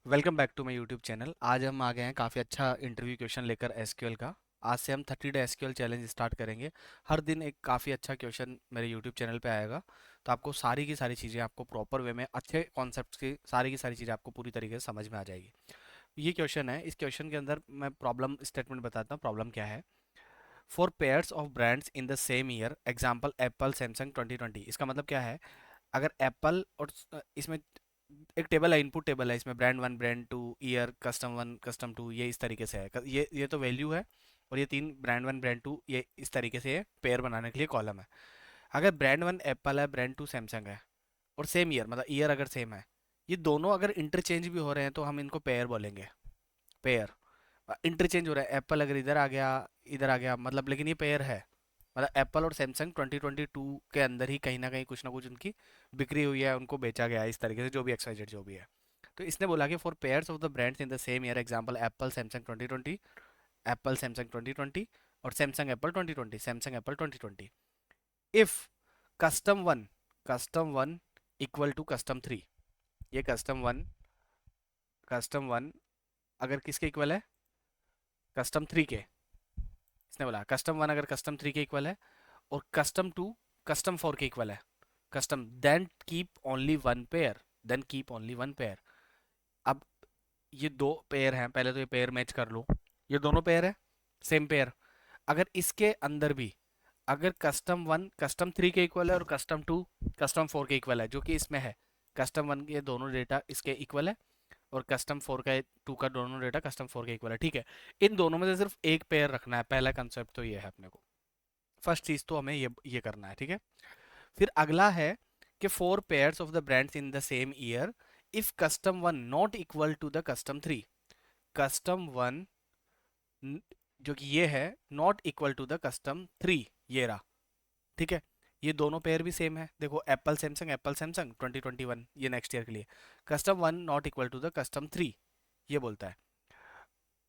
Welcome back to my YouTube channel. आज हम आ गए हैं काफ़ी अच्छा इंटरव्यू क्वेश्चन लेकर एसक्यूएल का। आज से हम 30 डे एसक्यूएल चैलेंज स्टार्ट करेंगे। हर दिन एक काफ़ी अच्छा क्वेश्चन मेरे यूट्यूब चैनल पे आएगा। तो आपको सारी की सारी चीज़ें आपको प्रॉपर वे में अच्छे कॉन्सेप्ट्स की सारी चीज़ें आपको पूरी तरीके से समझ में आ जाएगी। ये क्वेश्चन है, इस क्वेश्चन के अंदर मैं प्रॉब्लम स्टेटमेंट बताता हूँ। प्रॉब्लम क्या है? For pairs of brands in the same year, example Apple Samsung 2020। इसका मतलब क्या है? अगर एप्पल और इसमें एक टेबल है, इनपुट टेबल है, इसमें brand one, brand two, year, custom one, custom two, ये इस तरीके से है। ये तो वैल्यू है। और ये तीन ब्रांड वन, ब्रांड टू, ये इस तरीके से पेयर बनाने के लिए कॉलम है। अगर ब्रांड वन एप्पल है, ब्रांड टू सैमसंग है, और सेम ईयर, मतलब ईयर अगर सेम है, ये दोनों अगर इंटरचेंज भी हो रहे हैं तो हम इनको पेयर बोलेंगे। पेयर इंटरचेंज हो रहा है, एप्पल अगर इधर आ गया मतलब, लेकिन ये पेयर है। मतलब एप्पल और सैमसंग 2022 के अंदर ही कहीं ना कुछ उनकी बिक्री हुई है, उनको बेचा गया है, इस तरीके से जो भी एक्सवाइजेड जो भी है। तो इसने बोला कि for pairs of the brands in the same year, example Apple Samsung 2020, Apple Samsung 2020, और Samsung Apple 2020, Samsung Apple 2020, if custom one equal to custom three. ये कस्टम वन अगर किसके इक्वल है? कस्टम थ्री के। इसने बोला कस्टम वन अगर custom three के इक्वल है, और कस्टम टू कस्टम फोर के इक्वल है, custom then keep only one pair. Then keep only one pair. अब ये दो पेयर हैं, पहले तो ये पेयर मैच कर लो। ये दोनों पेयर है, सेम पेयर। अगर इसके अंदर भी अगर कस्टम वन कस्टम थ्री के इक्वल है और कस्टम टू कस्टम फोर के इक्वल है, जो कि इसमें है, कस्टम वन के दोनों डेटा इसके इक्वल है, और कस्टम फोर का टू का दोनों डेटा कस्टम फोर के इक्वल है, ठीक है। इन दोनों में से सिर्फ एक पेयर रखना है। पहला कंसेप्ट तो ये है अपने को। फर्स्ट चीज तो हमें ये करना है, ठीक है। फिर अगला है कि for pairs of the brands in the same year, if custom one not equal to the custom three. Custom one जो कि ये है, not equal to the custom three, ये रहा, ठीक है। ये दोनों पेयर भी सेम है, देखो एप्पल सैमसंग 2021, ये नेक्स्ट ईयर के लिए। Custom one not equal to the custom three, ये बोलता है।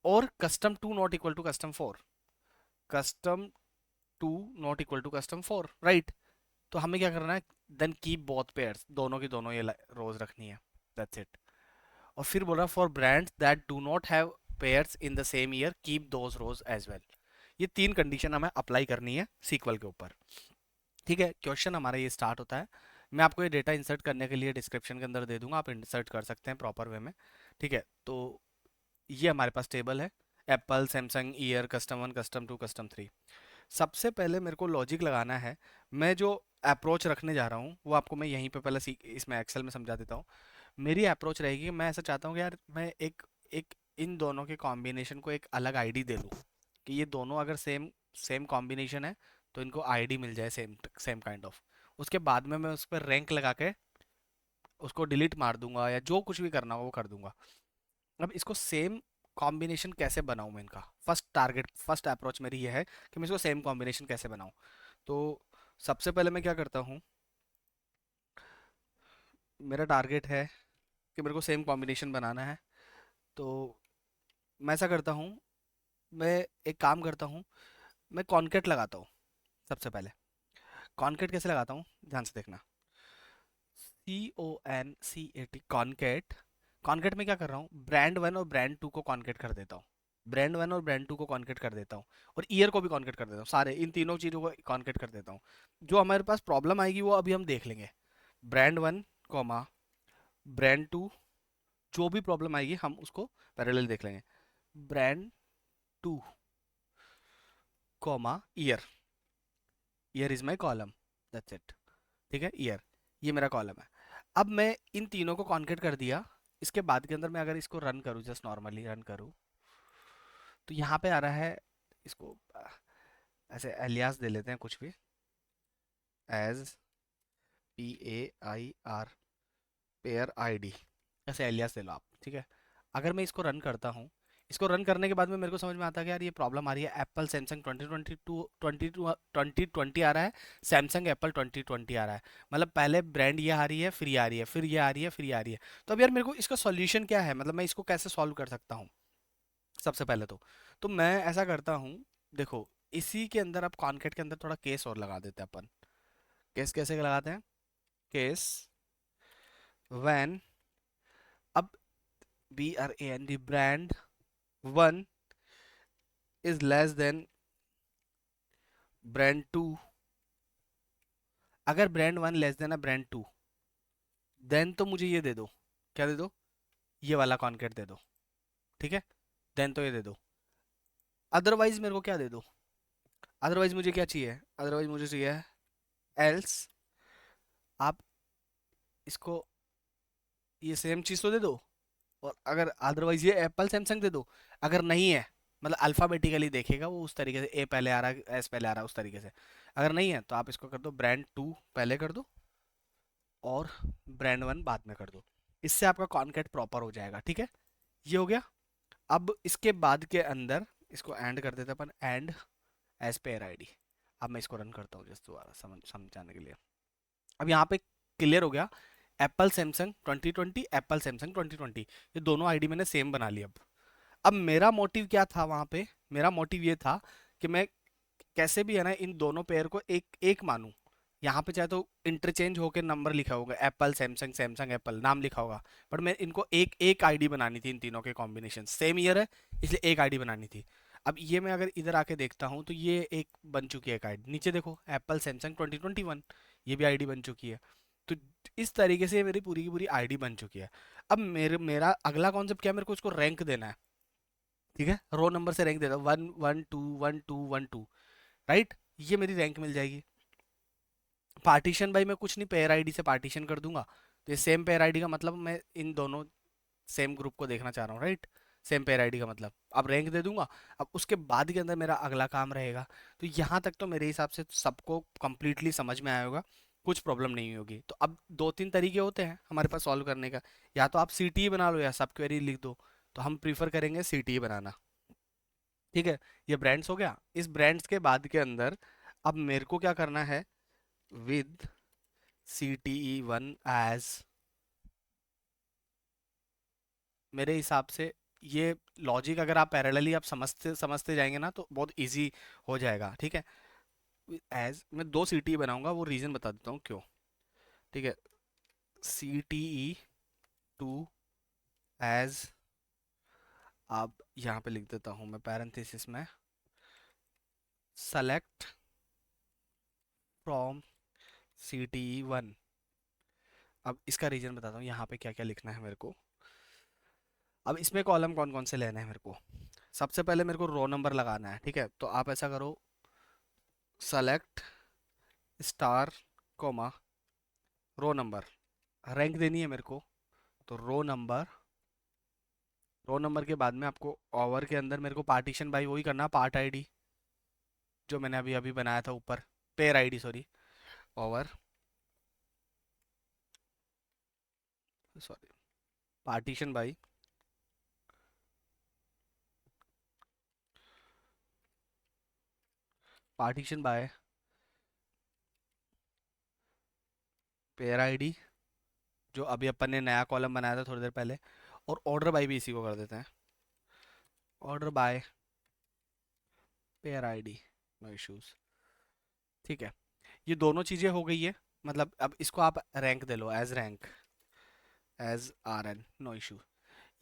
और custom two not equal to custom four, custom two not equal to custom four, right. तो हमें क्या करना है? देन कीप बोथ पेयर्स, दोनों की दोनों ये रोज रखनी है। That's it. और फिर बोला for brands that do not have pairs in the same year, keep those rows as well. ये तीन कंडीशन हमें अप्लाई करनी है सीक्वल के ऊपर, ठीक है। क्वेश्चन हमारा ये स्टार्ट होता है। मैं आपको ये डेटा इंसर्ट करने के लिए डिस्क्रिप्शन के अंदर दे दूंगा, आप इंसर्ट कर सकते हैं प्रॉपर वे में, ठीक है। तो ये हमारे पास टेबल है, Apple Samsung year, custom one, custom two, custom three. सबसे पहले मेरे को लॉजिक लगाना है। मैं जो अप्रोच रखने जा रहा हूँ वो आपको मैं यहीं पे पहले इसमें एक्सेल में समझा देता हूँ। मेरी अप्रोच रहेगी कि मैं ऐसा चाहता हूँ कि यार मैं एक एक इन दोनों के कॉम्बिनेशन को एक अलग आईडी दे दूँ, कि ये दोनों अगर सेम सेम कॉम्बिनेशन है तो इनको आईडी मिल जाए सेम सेम काइंड ऑफ। उसके बाद में मैं उस पर रैंक लगा के उसको डिलीट मार दूंगा, या जो कुछ भी करना हो वो कर दूंगा। अब इसको सेम कॉम्बिनेशन कैसे बनाऊं मैं इनका? फर्स्ट अप्रोच मेरी ये है कि मैं इसको सेम कॉम्बिनेशन कैसे बनाऊं। तो सबसे पहले मैं क्या करता हूँ, मेरा टारगेट है कि मेरे को सेम कॉम्बिनेशन बनाना है। तो मैं ऐसा करता हूँ, मैं एक काम करता हूँ, मैं कॉन्केट लगाता हूँ सबसे पहले। कॉन्केट कैसे लगाता हूँ, ध्यान से देखना। CONCAT, concat. कॉन्केट में क्या कर रहा हूँ, ब्रांड वन और ब्रांड टू को कॉन्केट कर देता हूँ। ब्रांड वन और ब्रांड टू को कॉन्केट कर देता हूँ, और ईयर को भी कॉन्केट कर देता हूँ, सारे इन तीनों चीज़ों को कॉन्केट कर देता हूँ। जो हमारे पास प्रॉब्लम आएगी वो अभी हम देख लेंगे। Brand one comma brand two, जो भी प्रॉब्लम आएगी हम उसको पैरेलल देख लेंगे। Brand two comma year, year is my column, that's it, ठीक है। ईयर ये मेरा कॉलम है। अब मैं इन तीनों को कॉन्केट कर दिया। इसके बाद के अंदर मैं अगर इसको रन करूँ, जस्ट नॉर्मली रन करूँ, तो यहाँ पे आ रहा है, इसको ऐसे एलियास दे लेते हैं कुछ भी, एज PAIR, पेयर ID, ऐसे एलियास दे लो आप, ठीक है। अगर मैं इसको रन करता हूँ, इसको रन करने के बाद में मेरे को समझ में आता है कि यार ये प्रॉब्लम आ रही है, एप्पल सैमसंग 2020 आ रहा है, सैमसंग एप्पल 2020 आ रहा है। मतलब पहले ब्रांड ये आ रही है, फिर ये आ रही है, फिर ये आ रही है, फिर ये आ रही है। तो अब यार मेरे को इसका सॉल्यूशन क्या है, मतलब मैं इसको कैसे सॉल्व कर सकता हूँ? सबसे पहले तो मैं ऐसा करता हूँ, देखो, इसी के अंदर अब कॉन्केट के अंदर थोड़ा केस और लगा देते हैं अपन। केस कैसे लगाते हैं? केस व्हेन, अब BRAND, brand 1 is less than brand 2, अगर brand 1 less then brand 2, then तो मुझे ये दे दो, क्या दे दो, ये वाला कॉन्केट दे दो, ठीक है, देन तो ये दे दो, अदरवाइज मेरे को क्या दे दो, अदरवाइज मुझे क्या चाहिए, अदरवाइज मुझे चाहिए एल्स, आप इसको ये सेम चीज तो दे दो, और अगर अदरवाइज ये एप्पल सैमसंग दे दो, अगर नहीं है, मतलब अल्फाबेटिकली देखेगा वो उस तरीके से, ए पहले आ रहा है, एस पहले आ रहा है, उस तरीके से, अगर नहीं है तो आप इसको कर दो ब्रांड 2 पहले कर दो और ब्रांड 1 बाद में कर दो, इससे आपका कॉन्केट प्रॉपर हो जाएगा, ठीक है, ये हो गया। अब इसके बाद के अंदर इसको एंड कर देते अपन, एंड एज पेयर आईडी। अब मैं इसको रन करता हूँ जस्ट दोबारा समझाने के लिए। अब यहाँ पे क्लियर हो गया, एप्पल सैमसंग 2020, एप्पल सैमसंग 2020, ये दोनों आईडी मैंने सेम बना ली। अब मेरा मोटिव क्या था वहां पे, मेरा मोटिव ये था कि मैं कैसे भी है ना इन दोनों पेयर को एक एक मानूं, यहाँ पे चाहे तो इंटरचेंज होकर नंबर लिखा होगा, एप्पल सैमसंग, सैमसंग एप्पल नाम लिखा होगा, बट मैं इनको एक एक आईडी बनानी थी, इन तीनों के कॉम्बिनेशन सेम ईयर है इसलिए एक आईडी बनानी थी। अब ये मैं अगर इधर आके देखता हूँ तो ये एक बन चुकी है एक आईडी, नीचे देखो एप्पल सैमसंग 2021, ये भी आईडी बन चुकी है। तो इस तरीके से ये मेरी पूरी की पूरी आईडी बन चुकी है। अब मेरा अगला कॉन्सेप्ट क्या है, मेरे को इसको रैंक देना है, ठीक है, रो नंबर से रैंक देता हूँ, 1 1 2 1 2 1 2, राइट, ये मेरी रैंक मिल जाएगी। पार्टीशन भाई मैं कुछ नहीं, पेयर आईडी से पार्टीशन कर दूंगा, तो ये सेम पेयर आईडी का मतलब मैं इन दोनों सेम ग्रुप को देखना चाह रहा हूँ, राइट, सेम पेयर आईडी का मतलब, अब रैंक दे दूंगा। अब उसके बाद के अंदर मेरा अगला काम रहेगा, तो यहाँ तक तो मेरे हिसाब से सबको कंप्लीटली समझ में आया होगा, कुछ प्रॉब्लम नहीं होगी। तो अब दो तीन तरीके होते हैं हमारे पास सॉल्व करने का, या तो आप सी बना लो या सब क्वेरी लिख दो, तो हम प्रीफर करेंगे सी बनाना, ठीक है। ये ब्रांड्स हो गया, इस ब्रांड्स के बाद के अंदर अब मेरे को क्या करना है, विद CTE1 एज, मेरे हिसाब से ये लॉजिक अगर आप पैरेलली आप समझते समझते जाएंगे ना तो बहुत इजी हो जाएगा, ठीक है। एज मैं दो CTE बनाऊंगा, वो रीजन बता देता हूँ क्यों, ठीक है। CTE2 एज, अब यहाँ पे लिख देता हूँ मैं पैरेंथेसिस में, सेलेक्ट फ्रॉम CTE1। अब इसका रीजन बताता हूँ यहाँ पे क्या क्या लिखना है मेरे को। अब इसमें कॉलम कौन कौन से लेने हैं मेरे को, सबसे पहले मेरे को रो नंबर लगाना है, ठीक है, तो आप ऐसा करो, select star comma row number, rank देनी है मेरे को, तो रो नंबर, रो नंबर के बाद में आपको ओवर के अंदर मेरे को पार्टीशन बाई वही करना, पार्ट आईडी जो मैंने अभी अभी बनाया था ऊपर, pair ID sorry, over sorry partition by partition by pair ID, जो अभी अपन ने नया कॉलम बनाया था थोड़ी देर पहले, और ऑर्डर बाय भी इसी को कर देते हैं, order by pair ID, no issues, ठीक है। ये दोनों चीजें हो गई है, मतलब अब इसको आप रैंक दे लो, as rank, as RN, no issue,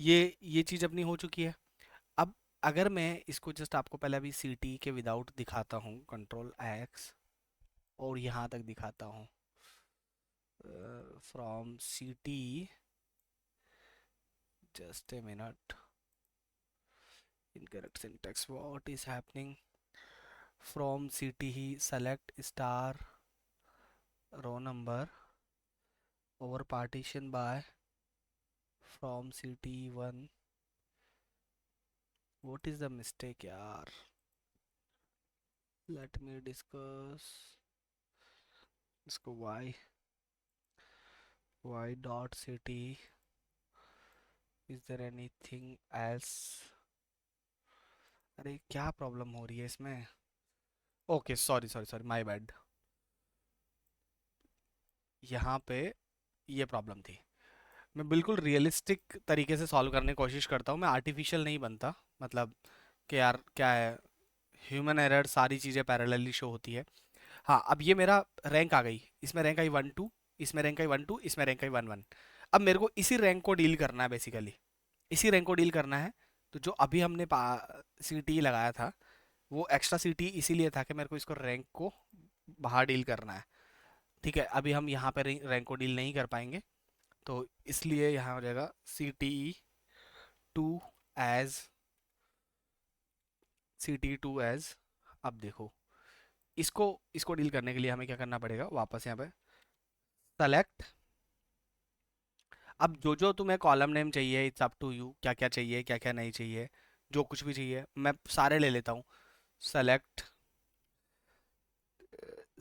ये चीज अपनी हो चुकी है। अब अगर मैं इसको जस्ट आपको पहले अभी CT के विदाउट दिखाता हूँ, Ctrl+X, और यहाँ तक दिखाता हूँ, from CT, just a minute, incorrect syntax, what is happening, from CT he select star row number over partition by from CT1, what is the mistake यार, let me discuss इसको, y dot CT, is there anything else, अरे क्या problem हो रही है इसमें, okay sorry sorry sorry my bad, यहाँ पे ये प्रॉब्लम थी। मैं बिल्कुल रियलिस्टिक तरीके से सॉल्व करने की कोशिश करता हूँ, मैं आर्टिफिशियल नहीं बनता, मतलब कि यार क्या है, ह्यूमन एरर, सारी चीज़ें पैरेलली शो होती है। हाँ, अब ये मेरा रैंक आ गई, इसमें रैंक आई 1 2, इसमें रैंक आई 1 2, इसमें रैंक आई 1 1। अब मेरे को इसी रैंक को डील करना है बेसिकली, इसी रैंक को डील करना है। तो जो अभी हमने सी टी लगाया था, वो एक्स्ट्रा सी टी इसीलिए था कि मेरे को इसको रैंक को बाहर डील करना है। ठीक है, अभी हम यहाँ पे रैंक को डील नहीं कर पाएंगे, तो इसलिए यहाँ हो जाएगा C T two as C T two as. अब देखो, इसको इसको डील करने के लिए हमें क्या करना पड़ेगा, वापस यहाँ पे सेलेक्ट। अब जो जो तुम्हें कॉलम नेम चाहिए, इट्स अप टू यू, क्या क्या चाहिए क्या क्या नहीं चाहिए, जो कुछ भी चाहिए मैं सारे ले लेता हूँ। Select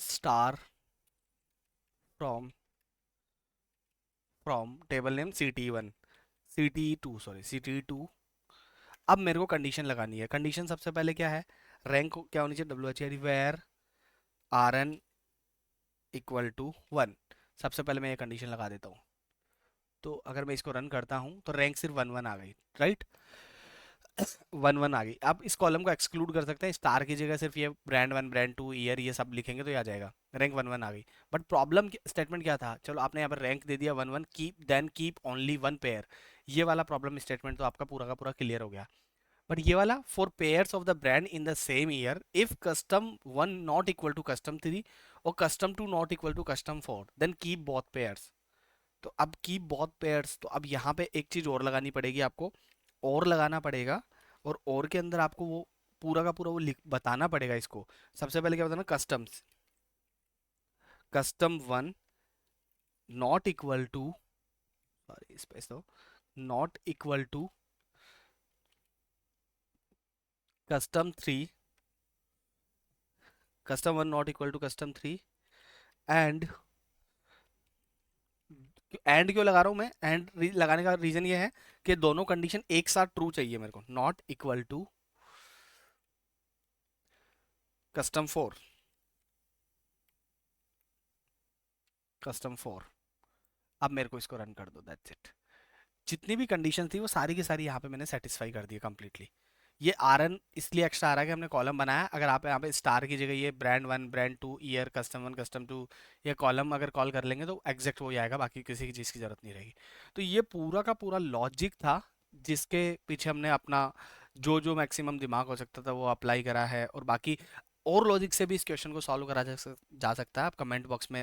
star from table name C T one, C T two, sorry C T two. अब मेरे को कंडीशन लगानी है। कंडीशन सबसे पहले क्या है, रैंक क्या होनी चाहिए, W H I where R N equal to one. सबसे पहले मैं ये कंडीशन लगा देता हूँ। तो अगर मैं इसको रन करता हूँ तो रैंक सिर्फ वन वन आ गई, राइट। वन वन आ गई। आप इस कॉलम को एक्सक्लूड कर सकते हैं, स्टार की जगह सिर्फ ये brand one brand two year ये सब लिखेंगे तो ये आ जाएगा, रैंक वन वन आ गई। बट प्रॉब्लम स्टेटमेंट क्या था, चलो आपने यहाँ पर रैंक दे दिया one one, keep then keep only one pair. ये वाला प्रॉब्लम स्टेटमेंट तो आपका पूरा का पूरा क्लियर हो गया। बट ये वाला for pairs of the brand in the same year if custom one not equal to custom three और custom two not equal to custom four then keep both pairs. तो अब कीप बोथ पेयर्स, तो अब यहाँ पे एक चीज और लगानी पड़ेगी आपको, और लगाना पड़ेगा। और के अंदर आपको वो पूरा का पूरा वो बताना पड़ेगा इसको। सबसे पहले क्या बताना, customs, custom one not equal to, sorry space दो, not equal to custom three, custom one not equal to custom three. And and क्यों लगा रहा हूं मैं, एंड लगाने का रीजन ये है कि दोनों कंडीशन एक साथ ट्रू चाहिए मेरे को। Not equal to custom four, custom four. अब मेरे को इसको रन कर दो, दैट्स इट। जितनी भी कंडीशन थी वो सारी की सारी यहाँ पे मैंने सेटिस्फाई कर दी कंप्लीटली। ये आर एन इसलिए एक्स्ट्रा आ रहा है कि हमने कॉलम बनाया। अगर आप यहाँ पे स्टार की जगह ये brand one brand two year custom one custom two ये कॉलम अगर कॉल कर लेंगे तो एग्जैक्ट वो ही आएगा, बाकी किसी की चीज़ की जरूरत नहीं रहेगी। तो ये पूरा का पूरा लॉजिक था जिसके पीछे हमने अपना जो जो मैक्सिमम दिमाग हो सकता था वो अप्लाई करा है। और बाकी और लॉजिक से भी इस क्वेश्चन को सॉल्व करा जा सकता है। आप कमेंट बॉक्स में